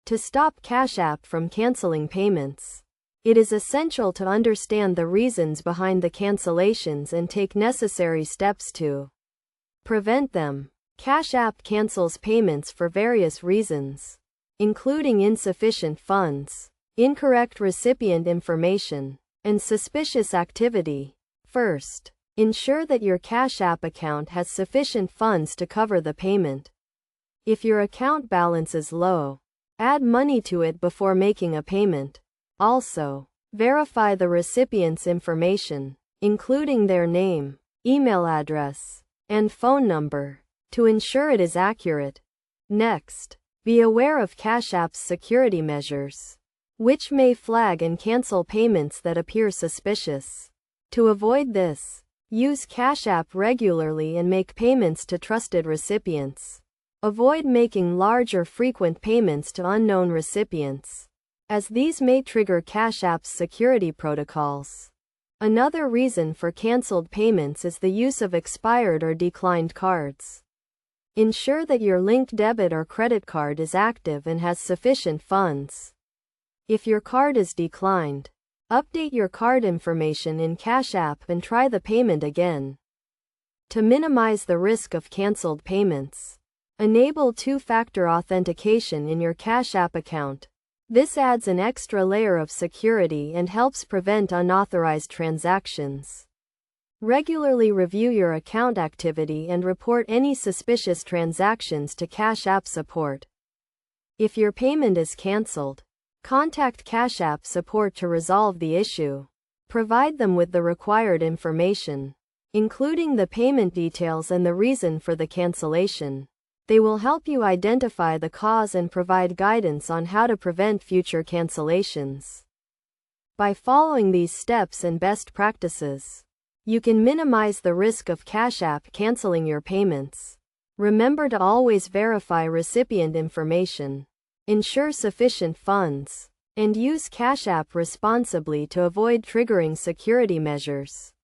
To stop Cash App from canceling payments, it is essential to understand the reasons behind the cancellations and take necessary steps to prevent them. Cash App cancels payments for various reasons, including insufficient funds, incorrect recipient information, and suspicious activity. First, ensure that your Cash App account has sufficient funds to cover the payment. If your account balance is low, add money to it before making a payment. Also, verify the recipient's information, including their name, email address, and phone number, to ensure it is accurate. Next, be aware of Cash App's security measures, which may flag and cancel payments that appear suspicious. To avoid this, use Cash App regularly and make payments to trusted recipients. Avoid making large or frequent payments to unknown recipients, as these may trigger Cash App's security protocols. Another reason for canceled payments is the use of expired or declined cards. Ensure that your linked debit or credit card is active and has sufficient funds. If your card is declined, update your card information in Cash App and try the payment again. To minimize the risk of canceled payments, enable two-factor authentication in your Cash App account. This adds an extra layer of security and helps prevent unauthorized transactions. Regularly review your account activity and report any suspicious transactions to Cash App support. If your payment is canceled, contact Cash App support to resolve the issue. Provide them with the required information, including the payment details and the reason for the cancellation. They will help you identify the cause and provide guidance on how to prevent future cancellations. By following these steps and best practices, you can minimize the risk of Cash App canceling your payments. Remember to always verify recipient information, ensure sufficient funds, and use Cash App responsibly to avoid triggering security measures.